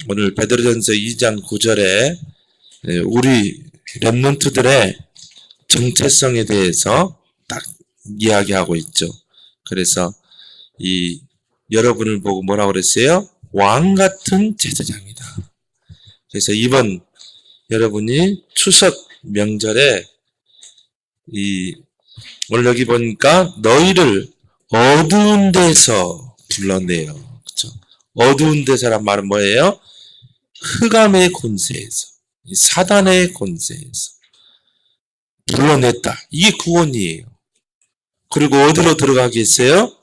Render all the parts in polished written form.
오늘 베드로전서 2장 9절에 우리 렘넌트들의 정체성에 대해서 딱 이야기하고 있죠. 그래서 여러분을 보고 뭐라고 그랬어요? 왕 같은 제사장이다. 그래서 이번 여러분이 추석 명절에 오늘 여기 보니까 너희를 어두운 데서 불러내요. 그렇죠? 어두운 데서란 말은 뭐예요? 흑암의 권세에서, 사단의 권세에서 불러냈다. 이게 구원이에요. 그리고 어디로 들어가게 했어요?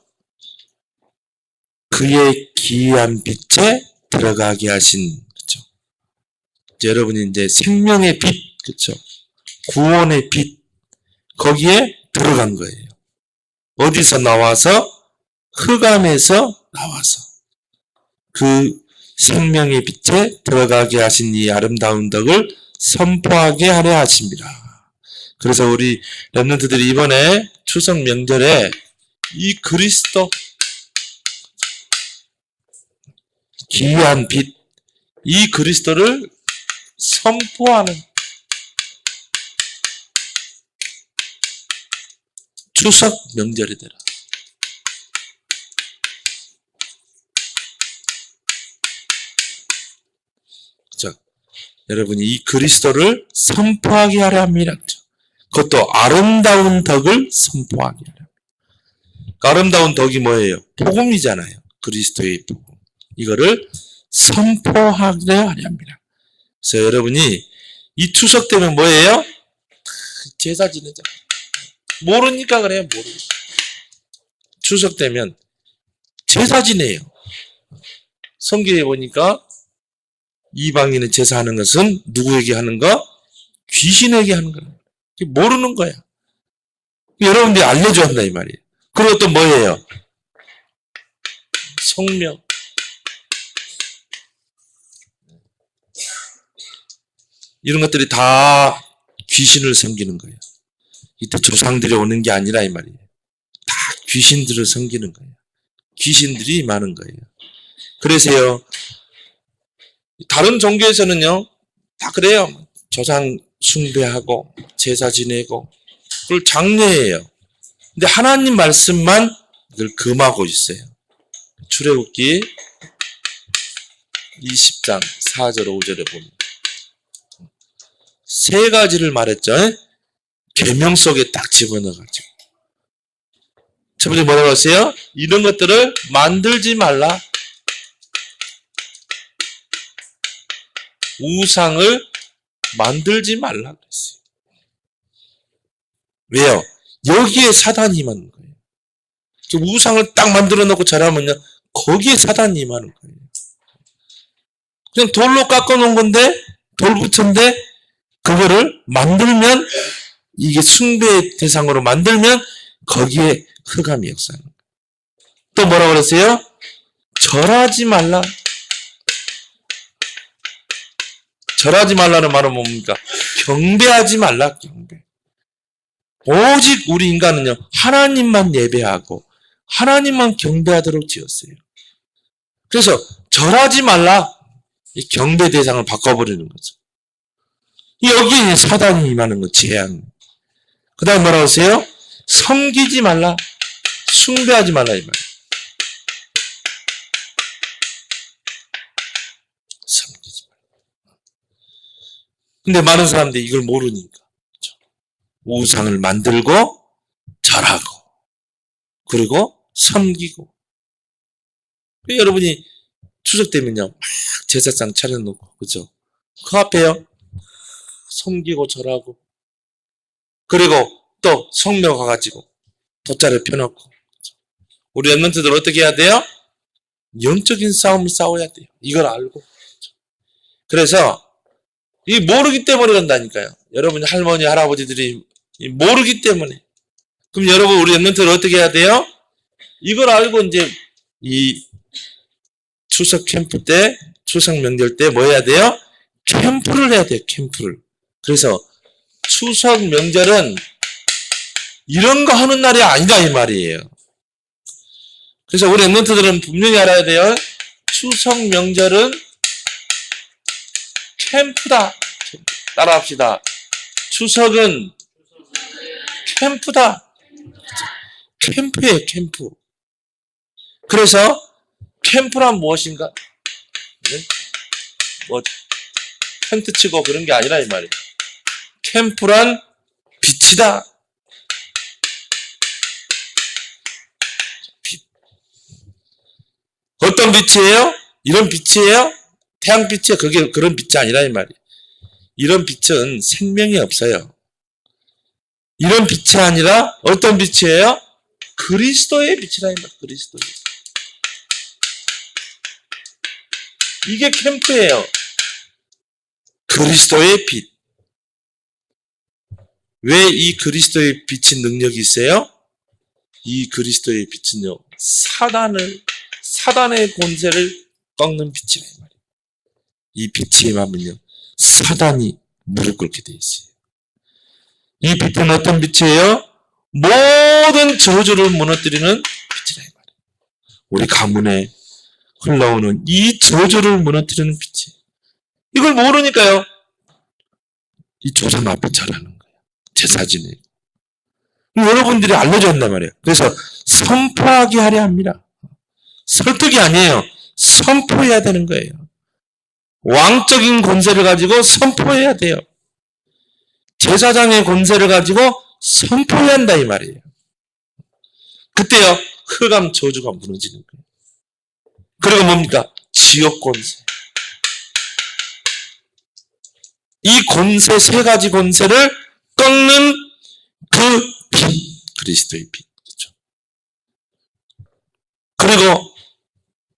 그의 기이한 빛에 들어가게 하신, 그렇죠? 여러분이 이제 생명의 빛, 그렇죠? 구원의 빛, 거기에 들어간 거예요. 어디서 나와서? 흑암에서 나와서 그 생명의 빛에 들어가게 하신 이 아름다운 덕을 선포하게 하려 하십니다. 그래서 우리 렘넌트들이 이번에 추석 명절에 이 그리스도 기이한 빛, 이 그리스도를 선포하는 추석 명절이 되라. 자, 여러분이 이 그리스도를 선포하게 하려 합니다. 그것도 아름다운 덕을 선포하게 하려 합니다. 아름다운 덕이 뭐예요? 복음이잖아요. 그리스도의 복음. 이거를 선포하려 하려 합니다. 그래서 여러분이 이 추석 때면 뭐예요? 제사 지내자. 모르니까 그래요. 모르니까. 추석 때면 제사 지내요. 성경에 보니까 이방인의 제사하는 것은 누구에게 하는 거? 귀신에게 하는 거예요. 모르는 거야. 여러분들이 알려줘야 한다 이 말이에요. 그리고 또 뭐예요? 성명. 이런 것들이 다 귀신을 섬기는 거예요. 이때 조상들이 오는 게 아니라 이 말이에요. 다 귀신들을 섬기는 거예요. 귀신들이 많은 거예요. 그래서요, 다른 종교에서는요, 다 그래요. 조상 숭배하고, 제사 지내고, 그걸 장려해요. 근데 하나님 말씀만 늘 금하고 있어요. 출애굽기 20장 4절 5절에 보면 세 가지를 말했죠. 계명 속에 딱 집어넣어가지고. 첫 번째 뭐라고 했어요? 이런 것들을 만들지 말라. 우상을 만들지 말라 그랬어요. 왜요? 여기에 사단이 임하는 거예요. 우상을 딱 만들어 놓고 잘하면요, 거기에 사단이 임하는 거예요. 그냥 돌로 깎아 놓은 건데, 돌 붙인데, 그거를 만들면, 이게 숭배의 대상으로 만들면, 거기에 흑암이 역사하는 거예요. 또 뭐라고 그랬어요? 절하지 말라. 절하지 말라는 말은 뭡니까? 경배하지 말라, 경배. 오직 우리 인간은요, 하나님만 예배하고, 하나님만 경배하도록 지었어요. 그래서, 절하지 말라. 이 경배 대상을 바꿔버리는 거죠. 여기에 사단이 임하는 거, 재앙. 그 다음 뭐라고 하세요? 섬기지 말라. 숭배하지 말라, 이 말. 섬기지 말라. 근데 많은 사람들이 이걸 모르니까. 그렇죠? 우상을 만들고, 절하고, 그리고 섬기고. 여러분이 추석 되면요, 막 제사상 차려놓고, 그죠? 그 앞에요, 섬기고 절하고, 그리고 또 성묘 가가지고 돗자리 펴놓고. 우리 렘넌트들 어떻게 해야 돼요? 영적인 싸움을 싸워야 돼요. 이걸 알고. 그래서 이 모르기 때문에 그런다니까요. 여러분 할머니 할아버지들이 모르기 때문에. 그럼 여러분 우리 렘넌트들 어떻게 해야 돼요? 이걸 알고 이제 이 추석 캠프 때, 추석 명절 때 뭐 해야 돼요? 캠프를 해야 돼요. 캠프를. 그래서 추석 명절은 이런 거 하는 날이 아니다 이 말이에요. 그래서 우리 렘넌트들은 분명히 알아야 돼요. 추석 명절은 캠프다. 따라합시다. 추석은 캠프다. 캠프예요, 캠프. 그래서 캠프란 무엇인가? 네? 뭐 텐트 치고 그런 게 아니라 이 말이에요. 캠프란 빛이다. 빛. 어떤 빛이에요? 이런 빛이에요? 태양빛이에요? 그게 그런 빛이 아니라 이 말이에요. 이런 빛은 생명이 없어요. 이런 빛이 아니라 어떤 빛이에요? 그리스도의 빛이라 이 말이에요. 그리스도의 빛. 이게 캠프예요. 그리스도의 빛. 왜 이 그리스도의 빛이 능력이 있어요? 이 그리스도의 빛은요, 사단의 권세를 꺾는 빛이라 이 말이에요. 이 빛이 임하면요, 사단이 무릎 꿇게 되어 있어요. 이 빛은 어떤 빛이에요? 모든 저주를 무너뜨리는 빛이라 이 말이에요. 우리 가문에 흘러오는 이 저주를 무너뜨리는 빛이에요. 이걸 모르니까요, 이 조상 앞에 절하는 거예요. 제사 지내고. 여러분들이 알려줬단 말이에요. 그래서 선포하게 하려 합니다. 설득이 아니에요. 선포해야 되는 거예요. 왕적인 권세를 가지고 선포해야 돼요. 제사장의 권세를 가지고 선포해야 한다 이 말이에요. 그때요, 흑암 저주가 무너지는 거예요. 그리고 뭡니까? 지옥 권세. 이 권세, 세 가지 권세를 꺾는 그 빛, 그리스도의 빛. 그렇죠? 그리고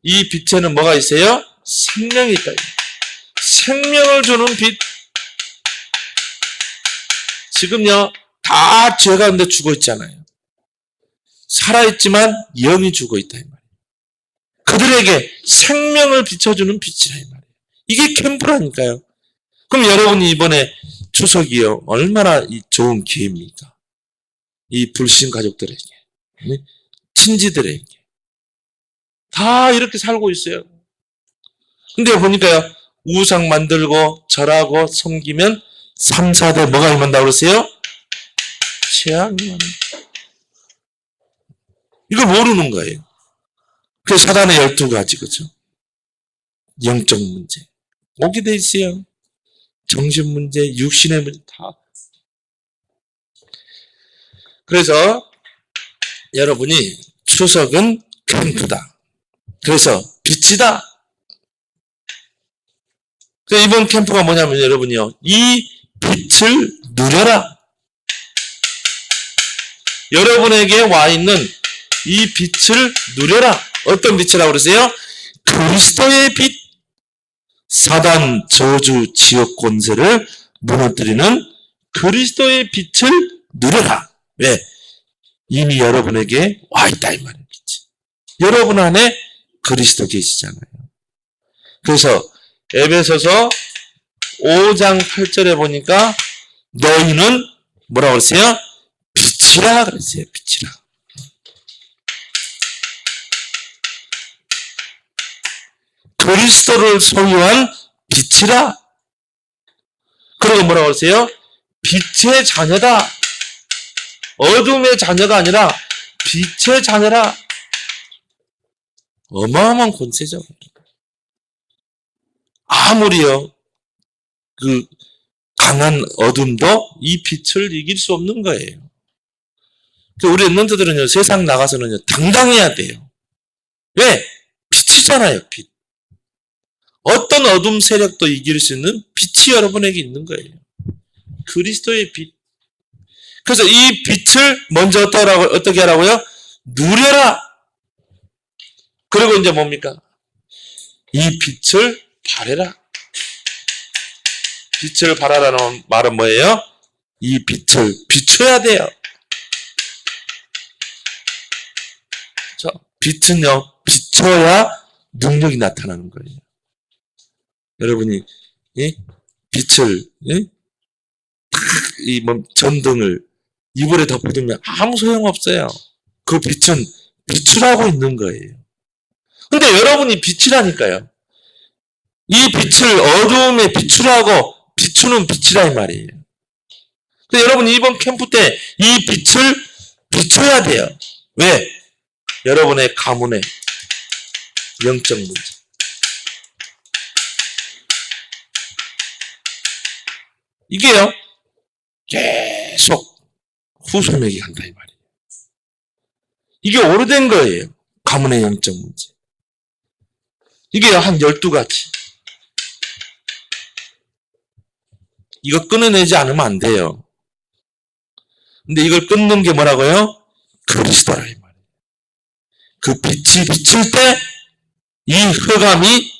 이 빛에는 뭐가 있어요? 생명이 있다. 생명을 주는 빛. 지금요, 다 죄 가운데 죽어 있잖아요. 살아있지만 영이 죽어 있다 이 말이에요. 그들에게 생명을 비춰주는 빛이라 이 말이에요. 이게 캠프라니까요. 그럼 여러분이 이번에 추석이요, 얼마나 좋은 기회입니까? 이 불신 가족들에게, 친지들에게 다 이렇게 살고 있어요. 근데 보니까요, 우상 만들고 절하고 섬기면 3, 4대 뭐가 임한다고 그러세요? 재앙이 임한다. 이걸 모르는 거예요. 그래서 사단의 12가지, 그죠? 영적 문제 오게 돼 있어요. 정신 문제, 육신의 문제 다. 그래서 여러분이 추석은 캠프다. 그래서 빛이다. 이번 캠프가 뭐냐면 여러분이요, 이 빛을 누려라. 여러분에게 와 있는 이 빛을 누려라. 어떤 빛이라고 그러세요? 그리스도의 빛. 사단, 저주, 지옥 권세를 무너뜨리는 그리스도의 빛을 누려라. 왜? 이미 여러분에게 와 있다 이 말이에요. 여러분 안에 그리스도 계시잖아요. 그래서 에베소서 5장 8절에 보니까 너희는 뭐라고 그랬어요? 빛이라 그랬어요. 빛이라. 그리스도를 소유한 빛이라. 그리고 뭐라고 그러세요? 빛의 자녀다. 어둠의 자녀가 아니라 빛의 자녀라. 어마어마한 권세죠. 아무리요, 그 강한 어둠도 이 빛을 이길 수 없는 거예요. 우리 랩런트들은요, 세상 나가서는요, 당당해야 돼요. 왜? 빛이잖아요, 빛. 어떤 어둠 세력도 이길 수 있는 빛이 여러분에게 있는 거예요. 그리스도의 빛. 그래서 이 빛을 먼저 어떻게 하라고요? 누려라. 그리고 이제 뭡니까? 이 빛을 바래라. 빛을 바라라는 말은 뭐예요? 이 빛을 비춰야 돼요. 빛은요, 비춰야 능력이 나타나는 거예요. 여러분이 빛을 이 전등을 이불에 덮어두면 아무 소용없어요. 그 빛은 비추라고 있는 거예요. 근데 여러분이 빛이라니까요. 이 빛을 어두움에 비추라고 비추는 빛이라 이 말이에요. 근데 여러분 이번 캠프 때 이 빛을 비춰야 돼요. 왜? 여러분의 가문의 영적 문제. 이게요, 계속 후손에게 간다 이 말이에요. 이게 오래된 거예요. 가문의 영적 문제. 이게 한 12가지. 이거 끊어내지 않으면 안 돼요. 근데 이걸 끊는 게 뭐라고요? 그리스도라 이 말이에요. 그 빛이 비칠 때 이 흑암이,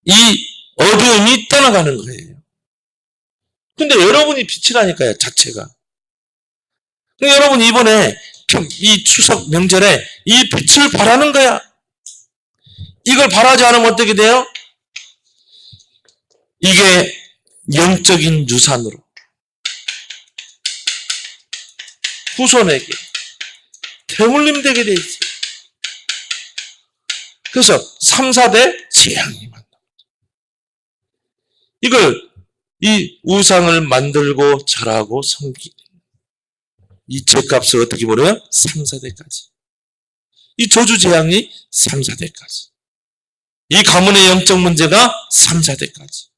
이 어두움이 떠나가는 거예요. 근데 여러분이 빛이라니까요, 자체가. 여러분 이번에 이 추석 명절에 이 빛을 바라는 거야. 이걸 바라지 않으면 어떻게 돼요? 이게 영적인 유산으로 후손에게 대물림 되게 돼 있어요. 그래서 3, 4대 재앙이 만나. 이걸 이 우상을 만들고 절하고 섬기는 이 죄값을 어떻게 벌어요? 3, 4대까지. 이 저주 재앙이 3, 4대까지. 이 가문의 영적 문제가 3, 4대까지.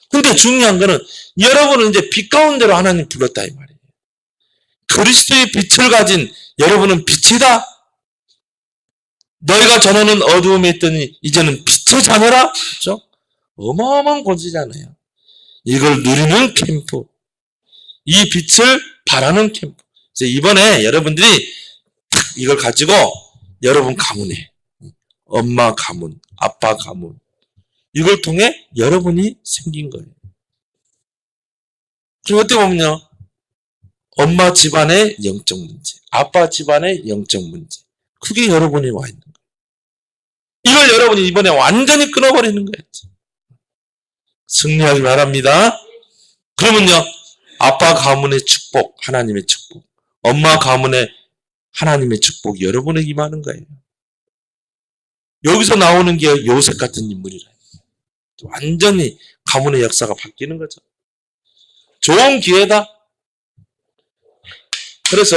근데 중요한 거는 여러분은 이제 빛 가운데로 하나님 불렀다 이 말이에요. 그리스도의 빛을 가진 여러분은 빛이다. 너희가 전에는 어두움에 있더니 이제는 빛의 자녀라. 그렇죠? 어마어마한 권세잖아요. 이걸 누리는 캠프. 이 빛을 바라는 캠프. 그래서 이번에 여러분들이 딱 이걸 가지고 여러분 가문에 엄마 가문, 아빠 가문 이걸 통해 여러분이 생긴 거예요. 그리고 어떻게 보면요. 엄마 집안의 영적 문제, 아빠 집안의 영적 문제. 그게 여러분이 와 있는 거예요. 이걸 여러분이 이번에 완전히 끊어버리는 거였지. 승리하기 바랍니다. 그러면요. 아빠 가문의 축복, 하나님의 축복. 엄마 가문의 하나님의 축복이 여러분에게 임하는 거예요. 여기서 나오는 게 요셉 같은 인물이라. 완전히 가문의 역사가 바뀌는 거죠. 좋은 기회다. 그래서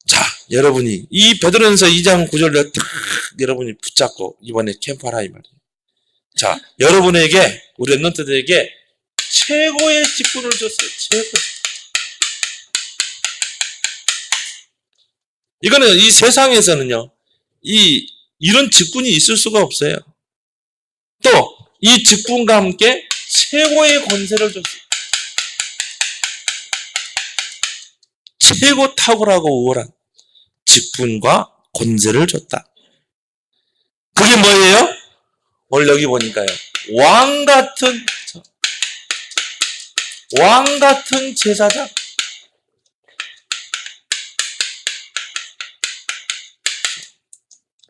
자, 여러분이 이 베드로전서 2장 9절을 딱 여러분이 붙잡고 이번에 캠프하라 이 말이에요. 자, 여러분에게 우리 랩런트들에게 최고의 직분을 줬어요. 최고. 이거는 이 세상에서는요. 이런 직분이 있을 수가 없어요. 또 이 직분과 함께 최고의 권세를 줬어요. 최고 탁월하고 우월한 직분과 권세를 줬다. 그게 뭐예요? 오늘 여기 보니까요. 왕 같은 제사장.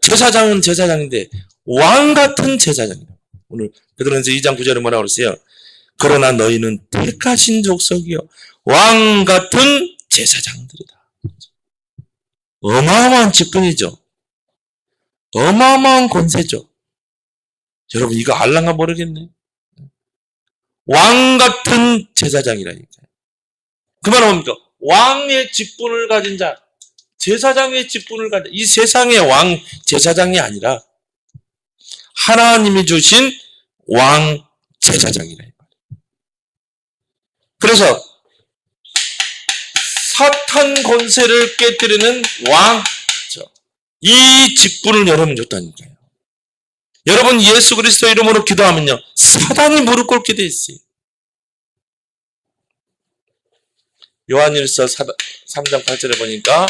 제사장은 제사장인데 왕 같은 제사장이다. 오늘 베드로전서 2장 9절에 뭐라고 그랬어요? 그러나 너희는 택하신 족속이요 왕 같은 제사장들이다. 어마어마한 직분이죠. 어마어마한 권세죠. 여러분 이거 알랑가 모르겠네. 왕 같은 제사장이라니까요. 그 말은 뭡니까? 왕의 직분을 가진 자, 제사장의 직분을 가진 이 세상의 왕 제사장이 아니라 하나님이 주신 왕 제사장이라. 그래서 사탄 권세를 깨뜨리는 왕, 이 직분을 여러분 줬다니까요. 여러분 예수 그리스도 이름으로 기도하면요. 사단이 무릎 꿇게 돼 있어요. 요한일서 3장 8절에 보니까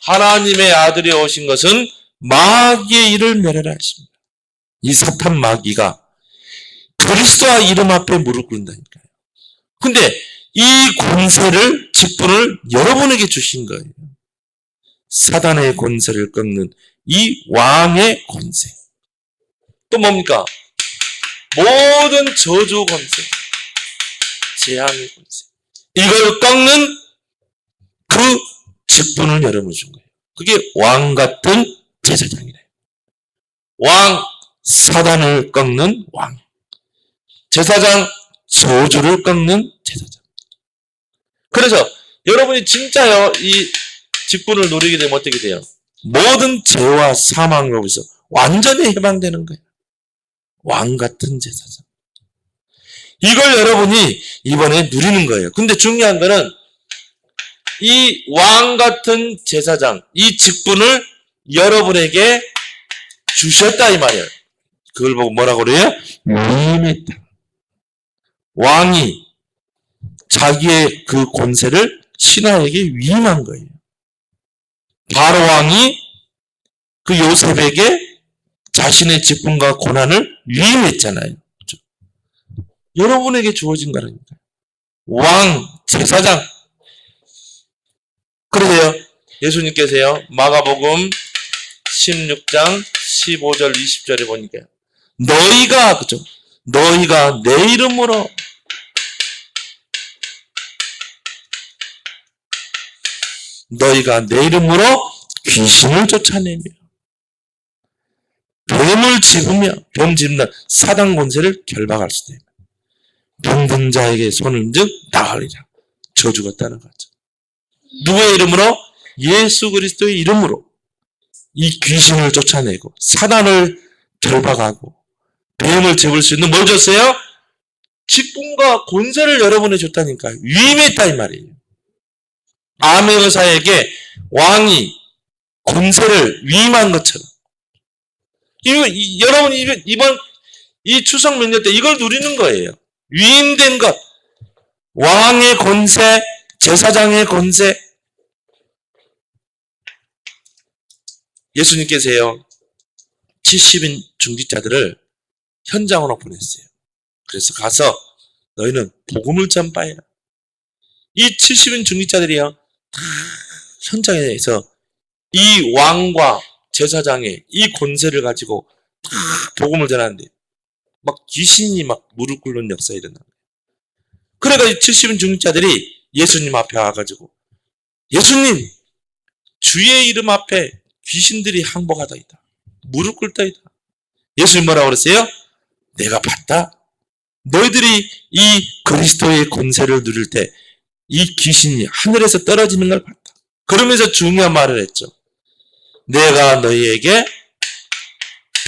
하나님의 아들이 오신 것은 마귀의 일을 멸하라 하십니다. 이 사탄 마귀가 그리스도와 이름 앞에 무릎 꿇는다니까요. 근데 이 권세를, 직분을 여러분에게 주신 거예요. 사단의 권세를 꺾는 이 왕의 권세. 또 뭡니까? 모든 저주 권세, 재앙의 권세. 이걸 꺾는 그 직분을 여러분 준 거예요. 그게 왕 같은 제사장이래요. 왕, 사단을 꺾는 왕. 제사장 소주를 꺾는 제사장. 그래서 여러분이 진짜요, 이 직분을 누리게 되면 어떻게 돼요? 모든 죄와 사망으로부터 완전히 해방되는 거예요. 왕 같은 제사장. 이걸 여러분이 이번에 누리는 거예요. 근데 중요한 거는 이 왕 같은 제사장, 이 직분을 여러분에게 주셨다 이 말이에요. 그걸 보고 뭐라고 그래요? 위임했다. 왕이 자기의 그 권세를 신하에게 위임한 거예요. 바로 왕이 그 요셉에게 자신의 직분과 권한을 위임했잖아요. 그렇죠? 여러분에게 주어진 거라니까. 왕, 제사장. 그러세요. 예수님께서요, 마가복음 16장 15절 20절에 보니까 너희가, 그죠? 너희가 내 이름으로 귀신을 쫓아내며 뱀을 집으며 병 집는 사단 권세를 결박할 수 있다. 병든 자에게 손을 즉 나으리라. 저주가 따는 거죠. 누구의 이름으로? 예수 그리스도의 이름으로 이 귀신을 쫓아내고 사단을 결박하고 뱀을 집을 수 있는 뭘 줬어요? 직분과 권세를 여러분에 줬다니까. 위임했다 이 말이에요. 암의 의사에게 왕이 권세를 위임한 것처럼. 여러분 이번 이 추석 명절 때 이걸 누리는 거예요. 위임된 것. 왕의 권세, 제사장의 권세. 예수님께서요, 70인 중직자들을 현장으로 보냈어요. 그래서 가서 너희는 복음을 전파해라. 이 70인 중직자들이요, 다 현장에서 이 왕과 제사장의 이 권세를 가지고 다 복음을 전하는데 막 귀신이 막 무릎 꿇는 역사가 일어나요. 그러니까 이 70인 중직자들이 예수님 앞에 와가지고 예수님, 주의 이름 앞에 귀신들이 항복하다이다. 무릎 꿇다이다. 예수님 뭐라고 그랬어요? 내가 봤다. 너희들이 이 그리스도의 권세를 누릴 때 이 귀신이 하늘에서 떨어지는 걸 봤다. 그러면서 중요한 말을 했죠. 내가 너희에게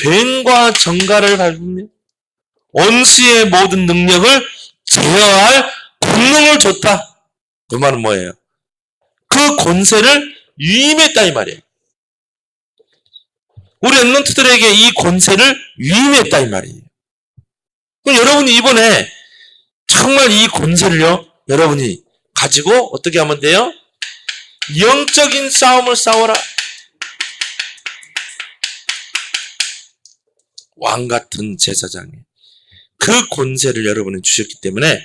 뱀과 정갈을 밟으며 원수의 모든 능력을 제어할 권능을 줬다. 그 말은 뭐예요? 그 권세를 위임했다 이 말이에요. 우리 랩런트들에게 이 권세를 위임했다 이 말이에요. 그럼 여러분이 이번에 정말 이 권세를요, 여러분이 가지고 어떻게 하면 돼요? 영적인 싸움을 싸워라. 왕 같은 제사장이 그 권세를 여러분이 주셨기 때문에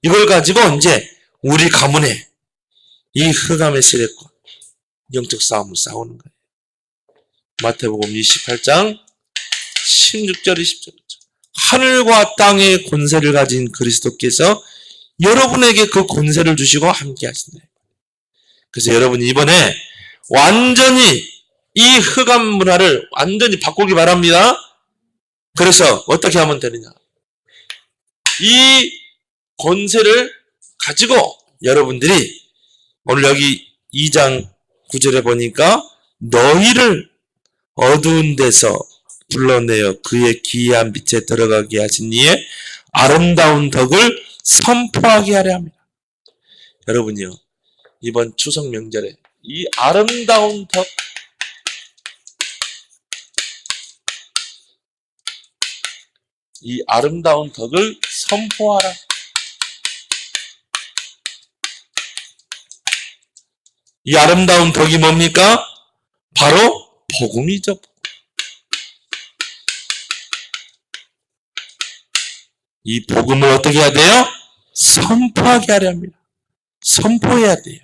이걸 가지고 이제 우리 가문에 이 흑암의 세력과 영적 싸움을 싸우는 거예요. 마태복음 28장 16절 20절. 하늘과 땅의 권세를 가진 그리스도께서 여러분에게 그 권세를 주시고 함께 하신다. 그래서 여러분이 이번에 완전히 이 흑암 문화를 완전히 바꾸기 바랍니다. 그래서 어떻게 하면 되느냐? 이 권세를 가지고 여러분들이 오늘 여기 2장 9절에 보니까 너희를 어두운 데서 불러내어 그의 기이한 빛에 들어가게 하신 이의 아름다운 덕을 선포하게 하려 합니다. 여러분이요, 이번 추석 명절에 이 아름다운 덕, 이 아름다운 덕을 선포하라. 이 아름다운 덕이 뭡니까? 바로 복음이죠. 이 복음을 어떻게 해야 돼요? 선포하게 하려 합니다. 선포해야 돼요.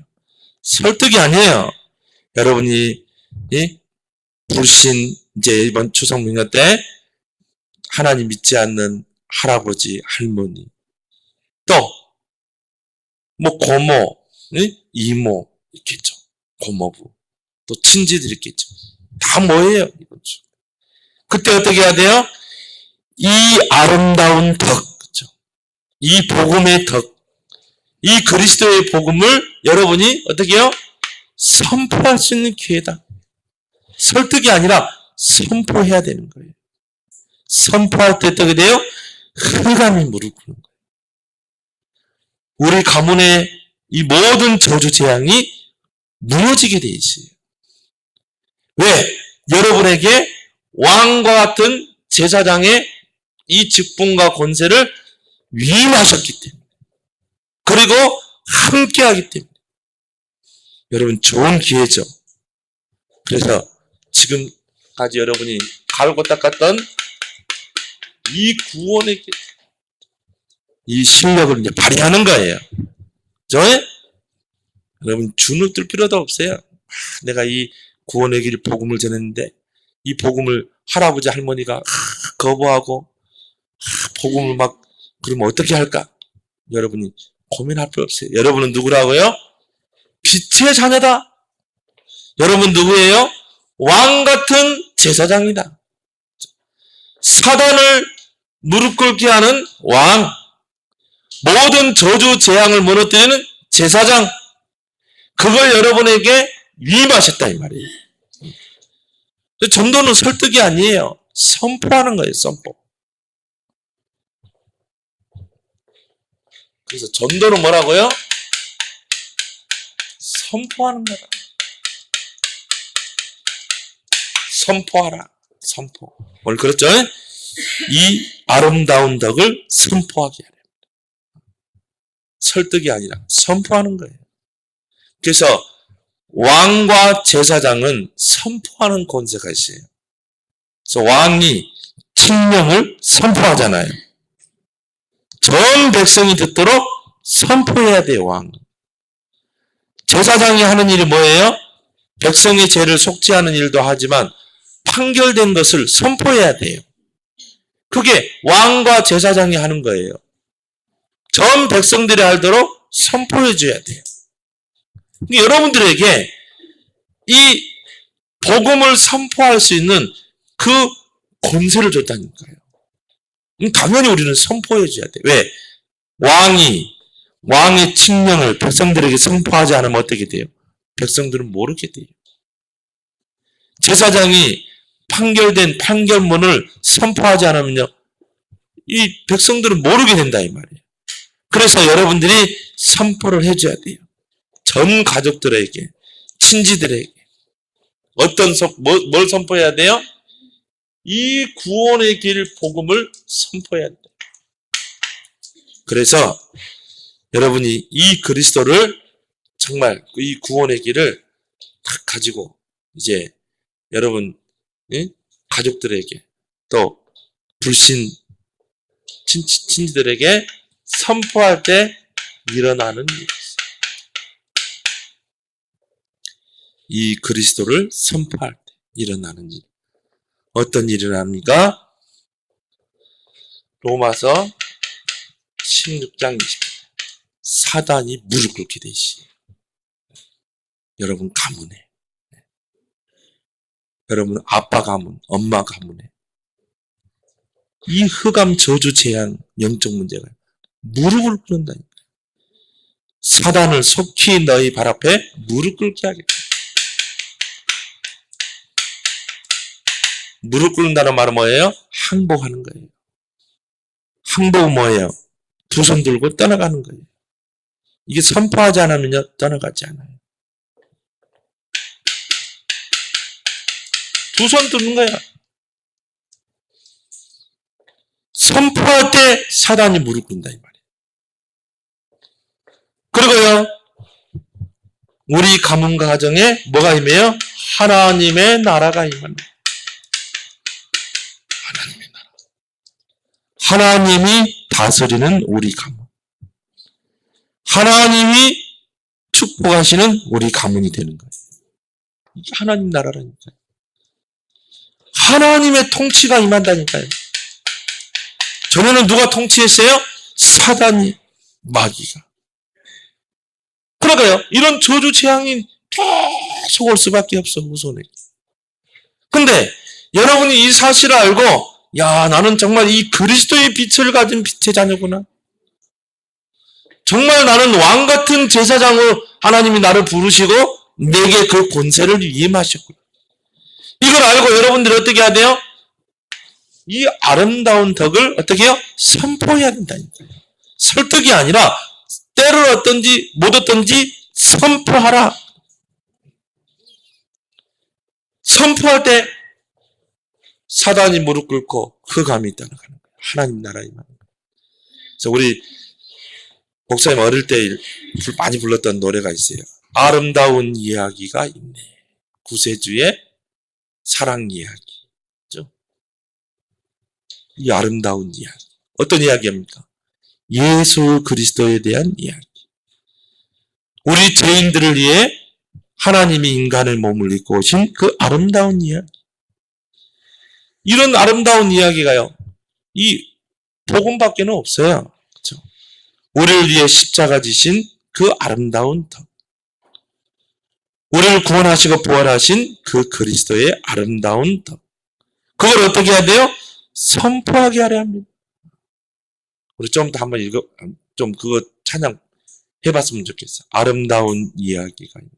설득이 아니에요. 여러분이 불신, 이제 이번 추석 명절 때 하나님 믿지 않는 할아버지, 할머니, 또 뭐 고모, 이모 있겠죠. 고모부, 또 친지들 있겠죠. 다 뭐예요? 그때 어떻게 해야 돼요? 이 아름다운 덕, 그렇죠? 이 복음의 덕, 이 그리스도의 복음을 여러분이 어떻게 해요? 선포할 수 있는 기회다. 설득이 아니라 선포해야 되는 거예요. 선포할 때 어떻게 돼요? 흑암이 무릎 꿇는 거예요. 우리 가문의 이 모든 저주 재앙이 무너지게 돼 있어요. 왜? 여러분에게 왕과 같은 제사장의 이 직분과 권세를 위임하셨기 때문에, 그리고 함께하기 때문에. 여러분, 좋은 기회죠. 그래서 지금까지 여러분이 갈고 닦았던 이 구원의 길, 이 실력을 이제 발휘하는 거예요. 그죠? 여러분, 주눅 들 필요도 없어요. 내가 이 구원의 길 복음을 전했는데 이 복음을 할아버지 할머니가 거부하고 복음을 막 그러면 어떻게 할까? 여러분이 고민할 필요 없어요. 여러분은 누구라고요? 빛의 자녀다. 여러분 누구예요? 왕 같은 제사장이다. 사단을 무릎 꿇게 하는 왕, 모든 저주 재앙을 무너뜨리는 제사장, 그걸 여러분에게 위임하셨다 이 말이에요. 전도는 설득이 아니에요. 선포하는 거예요. 선포. 그래서 전도는 뭐라고요? 선포하는 거다. 선포하라. 선포. 오늘 그렇죠? 이 아름다운 덕을 선포하게 하려. 설득이 아니라 선포하는 거예요. 그래서 왕과 제사장은 선포하는 권세가 있어요. 그래서 왕이 칙령을 선포하잖아요. 전 백성이 듣도록 선포해야 돼요, 왕은. 제사장이 하는 일이 뭐예요? 백성의 죄를 속죄하는 일도 하지만 판결된 것을 선포해야 돼요. 그게 왕과 제사장이 하는 거예요. 전 백성들이 알도록 선포해 줘야 돼요. 여러분들에게 이 복음을 선포할 수 있는 그 권세를 줬다니까요. 당연히 우리는 선포해 줘야 돼요. 왜? 왕의 칙령을 백성들에게 선포하지 않으면 어떻게 돼요? 백성들은 모르게 돼요. 제사장이 판결된 판결문을 선포하지 않으면요, 이 백성들은 모르게 된다 이 말이에요. 그래서 여러분들이 선포를 해줘야 돼요. 전 가족들에게, 친지들에게. 뭘 선포해야 돼요? 이 구원의 길 복음을 선포해야 돼요. 그래서 여러분이 이 그리스도를 정말 이 구원의 길을 딱 가지고 이제 여러분 가족들에게 또 불신 친지들에게 선포할 때 일어나는 일이 있어요. 이 그리스도를 선포할 때 일어나는 일. 어떤 일이 일어납니까? 로마서 16장 20절. 사단이 무릎 꿇게 되시. 여러분 가문에. 여러분 아빠 가문, 엄마 가문에. 이 흑암 저주 재앙 영적 문제가 무릎을 꿇는다니까. 사단을 속히 너희 발 앞에 무릎 꿇게 하겠다. 무릎 꿇는다는 말은 뭐예요? 항복하는 거예요. 항복은 뭐예요? 두 손 들고 떠나가는 거예요. 이게 선포하지 않으면요, 떠나가지 않아요. 두 손 드는 거야. 선포할 때 사단이 무릎 꿇는다 이 말이에요. 그리고요, 우리 가문과 가정에 뭐가 임해요? 하나님의 나라가 임합니다. 하나님의 나라. 하나님이 다스리는 우리 가문. 하나님이 축복하시는 우리 가문이 되는 거예요. 이게 하나님 나라라니까요. 하나님의 통치가 임한다니까요. 전에는 누가 통치했어요? 사단이, 마귀가. 그러니까요, 이런 저주 재앙이 계속 올 수밖에 없어, 후손에. 근데 여러분이 이 사실을 알고, 야, 나는 정말 이 그리스도의 빛을 가진 빛의 자녀구나. 정말 나는 왕 같은 제사장으로 하나님이 나를 부르시고 내게 그 권세를 위임하셨구나. 이걸 알고 여러분들이 어떻게 해야 돼요? 이 아름다운 덕을 어떻게 해요? 선포해야 된다니까요. 설득이 아니라 때를 얻든지 못 얻든지 선포하라. 선포할 때 사단이 무릎 꿇고 흑암이 떠나가는 거예요. 하나님 나라에 임하는 거예요. 그래서 우리 목사님 어릴 때 많이 불렀던 노래가 있어요. 아름다운 이야기가 있네. 구세주의 사랑 이야기. 그죠? 이 아름다운 이야기. 어떤 이야기입니까? 예수 그리스도에 대한 이야기. 우리 죄인들을 위해 하나님이 인간을 몸을 입고 오신 그 아름다운 이야기. 이런 아름다운 이야기가요, 이 복음밖에는 없어요. 그렇죠? 우리를 위해 십자가 지신 그 아름다운 덕. 우리를 구원하시고 부활하신 그 그리스도의 아름다운 덕. 그걸 어떻게 해야 돼요? 선포하게 하려 합니다. 우리 좀 더 한번 좀 그거 찬양 해봤으면 좋겠어. 아름다운 이야기가 있네.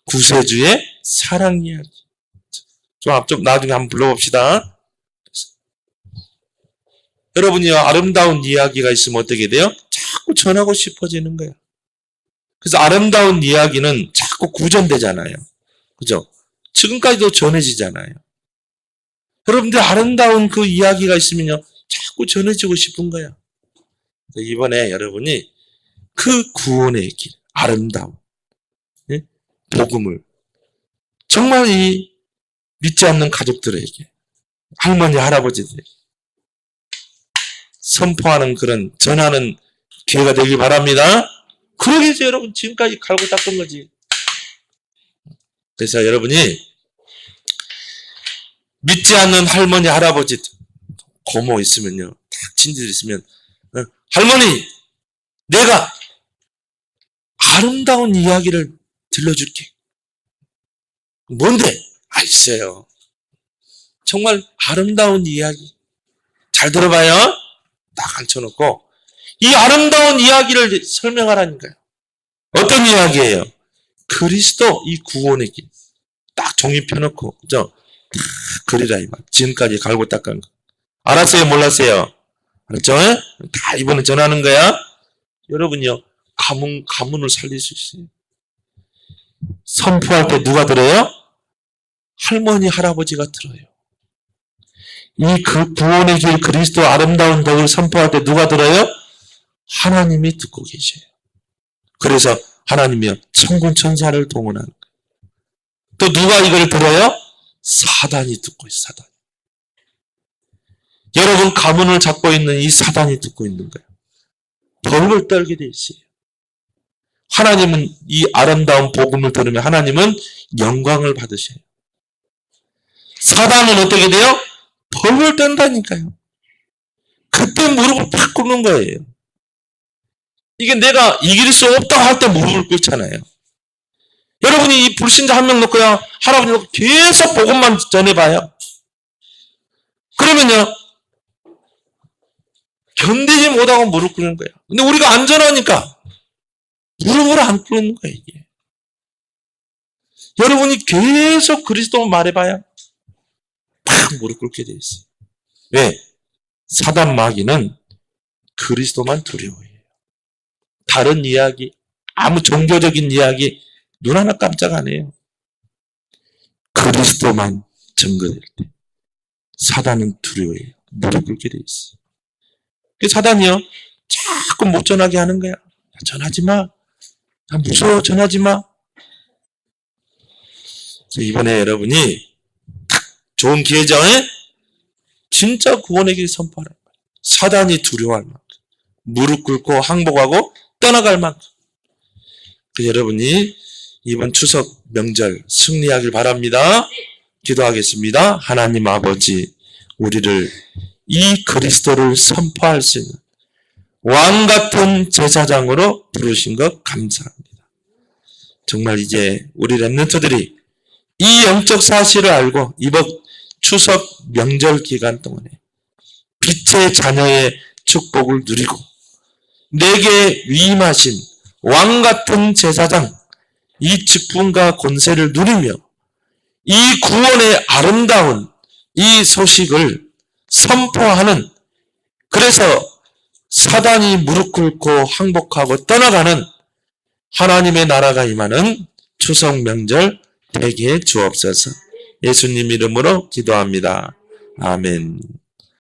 구세주의 사랑 이야기. 좀 나중에 한번 불러봅시다. 여러분이요, 아름다운 이야기가 있으면 어떻게 돼요? 자꾸 전하고 싶어지는 거예요. 그래서 아름다운 이야기는 자꾸 구전되잖아요. 그죠? 지금까지도 전해지잖아요. 여러분들 아름다운 그 이야기가 있으면요, 자꾸 전해지고 싶은 거예요. 이번에 여러분이 그 구원의 길, 아름다운 복음을 정말 이 믿지 않는 가족들에게, 할머니, 할아버지들에게 선포하는 그런 전하는 기회가 되길 바랍니다. 그러기 위해서 여러분 지금까지 갈고 닦은 거지. 그래서 여러분이 믿지 않는 할머니, 할아버지, 고모 있으면요, 친지들 있으면, 할머니, 내가 아름다운 이야기를 들려줄게. 뭔데? 있어요. 정말 아름다운 이야기. 잘 들어봐요. 딱 앉혀놓고 이 아름다운 이야기를 설명하라니까요. 어떤 이야기예요? 그리스도 이 구원의 길. 딱 종이 펴놓고, 그죠? 딱 그리라, 이 말. 지금까지 갈고 닦은 거. 알았어요? 몰랐어요? 알았죠? 다 이번에 전하는 거야. 여러분요, 가문을 살릴 수 있어요. 선포할 때 누가 들어요? 할머니, 할아버지가 들어요. 이 그 구원의 길, 그리스도 아름다운 덕을 선포할 때 누가 들어요? 하나님이 듣고 계셔요. 그래서 하나님이요, 천군 천사를 동원하는 거예요. 또 누가 이걸 들어요? 사단이 듣고 있어요. 사단. 여러분 가문을 잡고 있는 이 사단이 듣고 있는 거예요. 벌을 떨게 돼 있어요. 하나님은 이 아름다운 복음을 들으면 하나님은 영광을 받으셔요. 사단은 어떻게 돼요? 벌을 떤다니까요. 그때 무릎을 팍 꿇는 거예요. 이게 내가 이길 수 없다고 할 때 무릎을 꿇잖아요. 여러분이 이 불신자 한 명 놓고요, 할아버지 놓고 계속 복음만 전해봐요. 그러면요, 견디지 못하고 무릎 꿇는 거예요. 근데 우리가 안전하니까 무릎을 안 꿇는 거예요, 이게. 여러분이 계속 그리스도 말해봐요. 팍 무릎 꿇게 돼 있어요. 왜? 사단 마귀는 그리스도만 두려워해요. 다른 이야기, 아무 종교적인 이야기 눈 하나 깜짝 안 해요. 그리스도만 증거될 때 사단은 두려워해요. 무릎 꿇게 돼 있어요. 그 사단이요, 자꾸 못 전하게 하는 거야. 전하지 마. 나 무서워. 전하지 마. 이번에 여러분이 딱 좋은 기회죠. 진짜 구원의 길 선포하는 거예요. 사단이 두려워할 만큼 무릎 꿇고 항복하고 떠나갈 만큼. 여러분이 이번 추석 명절 승리하길 바랍니다. 기도하겠습니다. 하나님 아버지, 우리를 이 그리스도를 선포할 수 있는 왕 같은 제사장으로 부르신 것 감사합니다. 정말 이제 우리 렘넌트들이 이 영적 사실을 알고 이번 추석 명절 기간 동안에 빛의 자녀의 축복을 누리고 내게 위임하신 왕같은 제사장, 이 직분과 권세를 누리며 이 구원의 아름다운 이 소식을 선포하는, 그래서 사단이 무릎 꿇고 항복하고 떠나가는 하나님의 나라가 임하는 추석 명절 되게 해 주옵소서. 예수님 이름으로 기도합니다. 아멘.